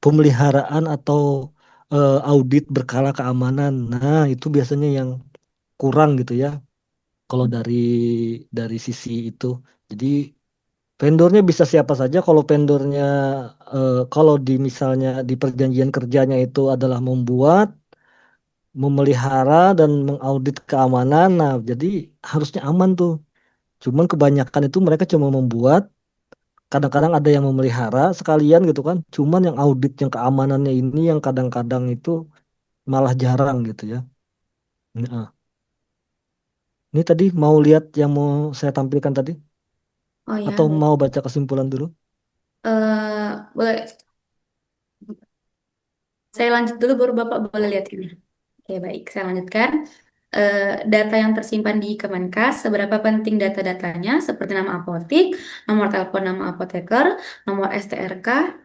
pemeliharaan atau audit berkala keamanan. Nah, itu biasanya yang kurang gitu ya. Kalau dari sisi itu. Jadi vendornya bisa siapa saja. Kalau vendornya kalau di misalnya di perjanjian kerjanya itu adalah membuat, memelihara dan mengaudit keamanan. Nah, jadi harusnya aman tuh. Cuman kebanyakan itu mereka cuma membuat, kadang-kadang ada yang memelihara sekalian gitu kan. Cuman yang audit yang keamanannya ini yang kadang-kadang itu malah jarang gitu ya. Nah, ini tadi mau lihat yang mau saya tampilkan tadi oh ya, atau baik. mau baca kesimpulan dulu? Boleh saya lanjut dulu baru Bapak boleh lihat ini. Oke, baik. Saya lanjutkan. Data yang tersimpan di Kemenkes, seberapa penting data-datanya seperti nama apotik, nomor telepon nama apoteker, nomor STRK,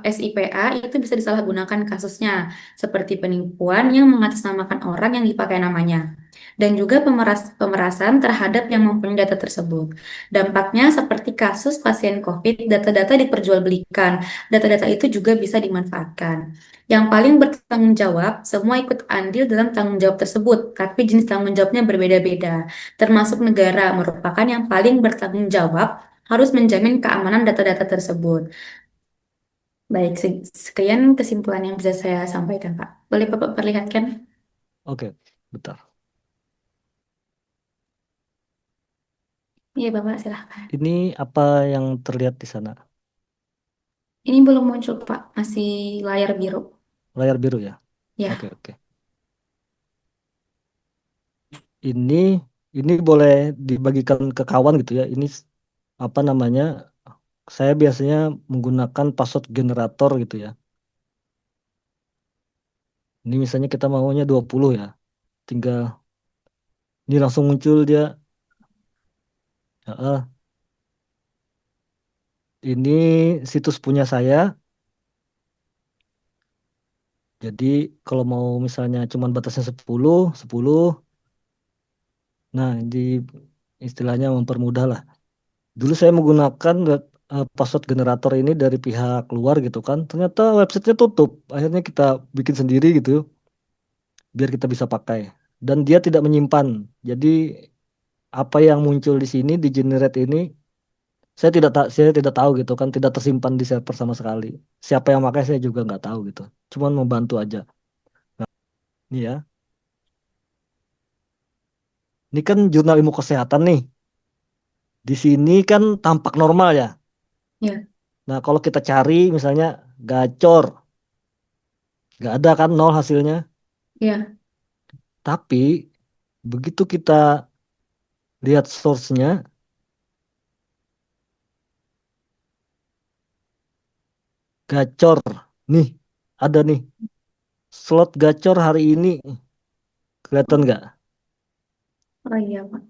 SIPA itu bisa disalahgunakan kasusnya, seperti penipuan yang mengatasnamakan orang yang dipakai namanya. Dan juga pemerasan terhadap yang mempunyai data tersebut. Dampaknya seperti kasus pasien COVID, data-data diperjualbelikan, data-data itu juga bisa dimanfaatkan. Yang paling bertanggung jawab, semua ikut andil dalam tanggung jawab tersebut, tapi jenis tanggung jawabnya berbeda-beda. Termasuk negara merupakan yang paling bertanggung jawab harus menjamin keamanan data-data tersebut. Baik, sekian kesimpulan yang bisa saya sampaikan, Pak. Boleh Bapak perlihatkan? Oke, bentar. Iya, Bapak, silahkan. Ini apa yang terlihat di sana? Ini belum muncul, Pak. Masih layar biru. Layar biru ya? Oke, Ya, oke. Ini ini boleh dibagikan ke kawan gitu ya. Ini apa namanya? Saya biasanya menggunakan password generator gitu ya. Ini misalnya kita maunya 20 ya. Tinggal ini langsung muncul dia. Heeh. Ini situs punya saya. Jadi kalau mau misalnya cuman batasnya 10, 10. Nah, di istilahnya mempermudah lah. Dulu saya menggunakan password generator ini dari pihak luar gitu kan. Ternyata websitenya tutup. Akhirnya kita bikin sendiri gitu biar kita bisa pakai. Dan dia tidak menyimpan. Jadi apa yang muncul di sini di generate ini saya tidak tahu gitu kan, tidak tersimpan di server sama sekali. Siapa yang pakai saya juga nggak tahu gitu. Cuman membantu aja. Nah, ini ya. Ini kan jurnal ilmu kesehatan nih. Di sini kan tampak normal ya. Ya, Nah, kalau kita cari misalnya gacor, nggak ada kan nol hasilnya. ya, Tapi begitu kita lihat source-nya, gacor. Nih, ada nih. Slot gacor hari ini. Kelihatan nggak? oh iya Pak.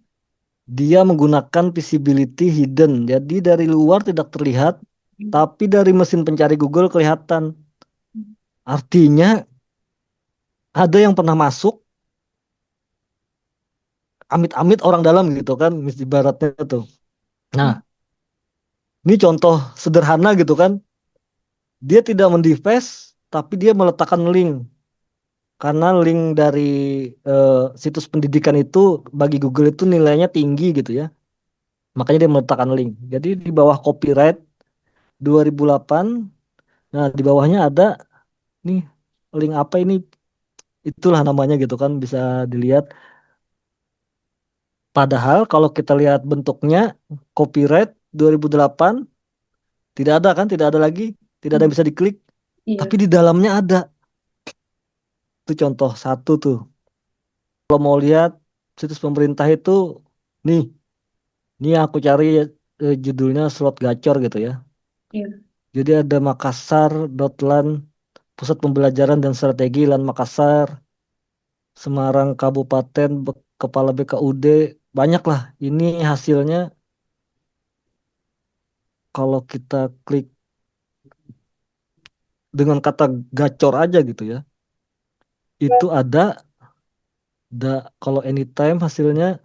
Dia menggunakan visibility hidden. Jadi dari luar tidak terlihat, tapi dari mesin pencari Google kelihatan. Artinya ada yang pernah masuk, amit-amit orang dalam gitu kan, ibaratnya tuh. Nah, ini contoh sederhana gitu kan. Dia tidak mendefaced, tapi dia meletakkan link. Karena link dari eh, situs pendidikan itu bagi Google itu nilainya tinggi gitu ya. Makanya dia meletakkan link. Jadi di bawah copyright 2008, nah di bawahnya ada nih link apa ini, itulah namanya gitu kan, bisa dilihat. Padahal kalau kita lihat bentuknya copyright 2008 tidak ada kan, tidak ada lagi, tidak ada yang bisa diklik. Tapi Iya, di dalamnya ada. Itu contoh satu tuh. Kalau mau lihat situs pemerintah itu, nih, ini aku cari judulnya slot gacor gitu ya. iya. Jadi ada Makassar.LAN, Pusat Pembelajaran dan Strategi LAN Makassar, Semarang Kabupaten, Kepala BKUD, banyak lah. Ini hasilnya kalau kita klik dengan kata gacor aja gitu ya. Itu kalau anytime hasilnya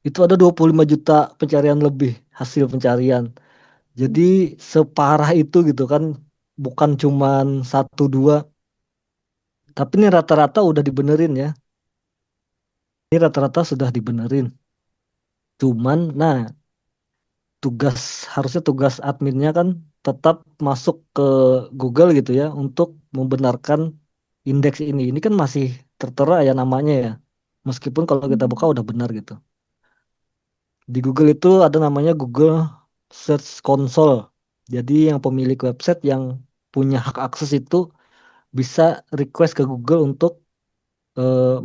itu ada 25 juta pencarian lebih hasil pencarian. Jadi separah itu gitu kan, bukan cuman satu dua, tapi ini rata-rata udah dibenerin ya. Ini rata-rata sudah dibenerin. Cuman, nah harusnya tugas adminnya kan tetap masuk ke Google gitu ya untuk membenarkan indeks ini. Ini kan masih tertera ya namanya ya. Meskipun kalau kita buka udah benar gitu. Di Google itu ada namanya Google Search Console. Jadi yang pemilik website yang punya hak akses itu bisa request ke Google untuk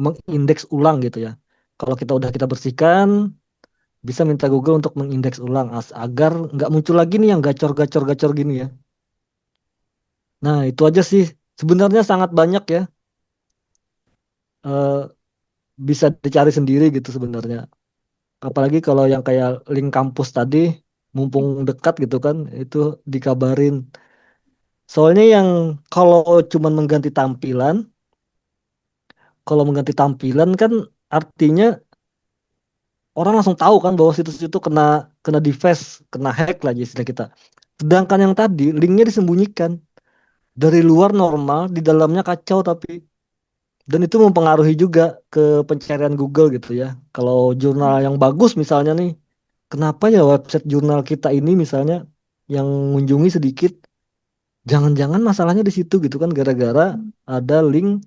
mengindeks ulang gitu ya. Kalau kita bersihkan, bisa minta Google untuk mengindeks ulang agar nggak muncul lagi nih yang gacor-gacor-gacor gini ya. Nah, itu aja sih. Sebenarnya sangat banyak ya. eh, Bisa dicari sendiri gitu sebenarnya. Apalagi kalau yang kayak link kampus tadi, mumpung dekat gitu kan, itu dikabarin. Soalnya yang kalau cuman kalau mengganti tampilan kan artinya orang langsung tahu kan bahwa situs itu kena kena defaced, kena hack lah istilah kita. Sedangkan yang tadi linknya disembunyikan. Dari luar normal, di dalamnya kacau tapi. Dan itu mempengaruhi juga ke pencarian Google gitu ya. Kalau jurnal yang bagus misalnya nih, kenapa ya website jurnal kita ini misalnya yang mengunjungi sedikit, jangan-jangan masalahnya di situ gitu kan gara-gara ada link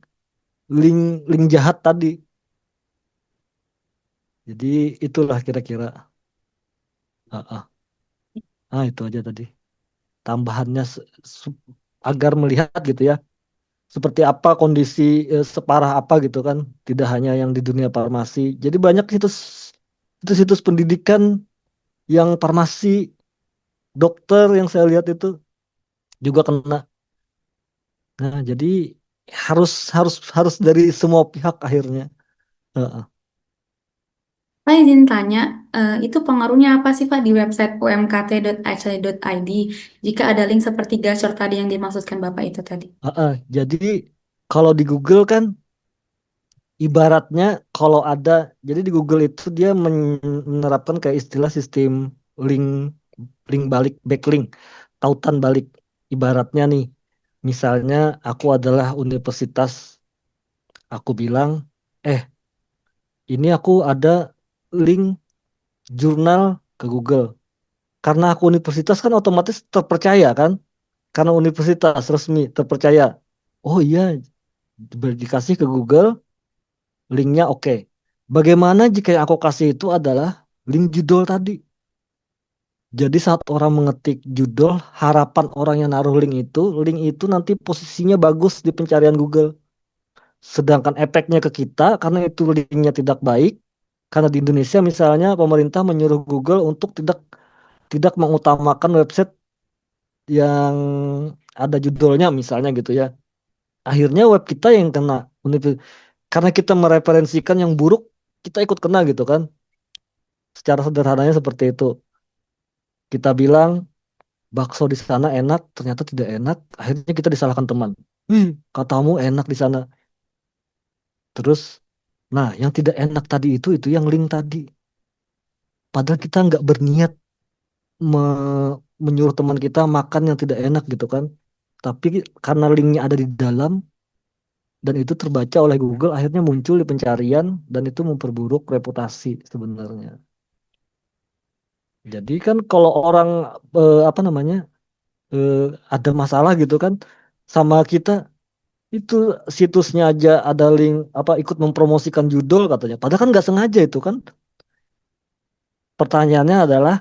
link link jahat tadi. Jadi itulah kira-kira. Ah, ah. Itu aja tadi. Tambahannya su- agar melihat gitu ya, seperti apa kondisi separah apa gitu kan, tidak hanya yang di dunia farmasi. Jadi banyak situs-situs pendidikan yang farmasi, dokter yang saya lihat itu juga kena. Nah, jadi harus harus harus dari semua pihak akhirnya. Heeh. Pak izin tanya, itu pengaruhnya apa sih Pak di website umkt.ac.id jika ada link seperti gacor tadi yang dimaksudkan Bapak itu tadi? Heeh. Jadi kalau di Google kan ibaratnya jadi di Google itu dia menerapkan kayak istilah sistem link. link balik, backlink, tautan balik. Ibaratnya nih, misalnya aku adalah universitas, aku bilang, eh ini aku ada link jurnal ke Google. Karena aku universitas kan otomatis terpercaya kan? Karena universitas resmi terpercaya. Oh iya, dikasih ke Google, linknya oke. Bagaimana jika yang aku kasih itu adalah link judul tadi? Jadi saat orang mengetik judul, harapan orang yang naruh link itu nanti posisinya bagus di pencarian Google. Sedangkan efeknya ke kita, karena itu linknya tidak baik, karena di Indonesia misalnya pemerintah menyuruh Google untuk tidak tidak mengutamakan website yang ada judulnya misalnya gitu ya. Akhirnya web kita yang kena. Karena kita mereferensikan yang buruk, kita ikut kena gitu kan. Secara sederhananya seperti itu. Kita bilang bakso di sana enak, ternyata tidak enak. Akhirnya kita disalahkan teman. Wih, katamu enak di sana. Terus, nah yang tidak enak tadi itu yang link tadi. Padahal kita nggak berniat menyuruh teman kita makan yang tidak enak gitu kan. Tapi karena linknya ada di dalam dan itu terbaca oleh Google, akhirnya muncul di pencarian dan itu memperburuk reputasi sebenarnya. Jadi kan kalau orang apa namanya eh, ada masalah gitu kan sama kita, itu situsnya aja ada link apa ikut mempromosikan judul katanya. Padahal kan nggak sengaja itu kan. Pertanyaannya adalah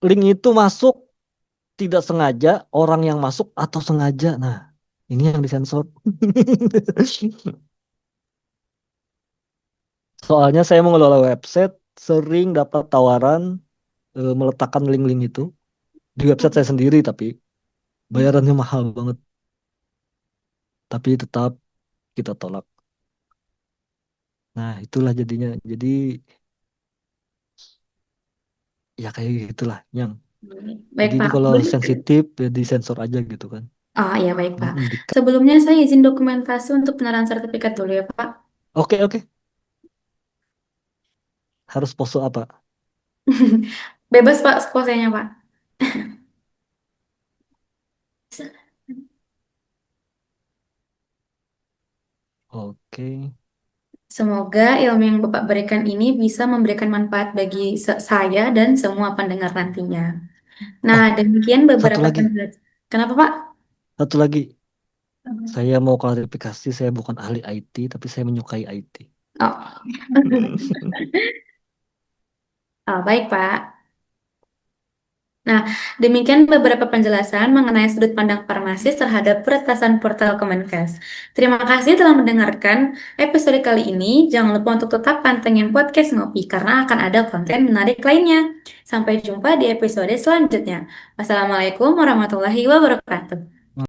link itu masuk tidak sengaja, orang yang masuk atau sengaja. Nah, ini yang disensor. Soalnya saya mengelola website, sering dapat tawaran meletakkan link-link itu di website saya sendiri, tapi bayarannya mahal banget. Tapi tetap kita tolak. Nah, itulah jadinya. Jadi ya kayak gitulah, yang. Baik Jadi ini Pak. kalau sensitif ya disensor aja gitu kan. Oh iya baik Pak. Mm-mm, Sebelumnya saya izin dokumentasi untuk penyerahan sertifikat dulu ya Pak. Oke, oke. Harus pose apa? Bebas Pak posenya Pak. Oke. Semoga ilmu yang Bapak berikan ini bisa memberikan manfaat bagi saya dan semua pendengar nantinya. Nah, Oh, demikian satu beberapa lagi. penjelasan. Kenapa Pak? Satu lagi. Saya mau klarifikasi, saya bukan ahli IT, tapi saya menyukai IT. Oh, oh baik Pak. Nah, demikian beberapa penjelasan mengenai sudut pandang Parmasis terhadap peretasan portal Kemenkes. Terima kasih telah mendengarkan episode kali ini. Jangan lupa untuk tetap pantengin podcast Ngopi karena akan ada konten menarik lainnya. Sampai jumpa di episode selanjutnya. Wassalamualaikum warahmatullahi wabarakatuh.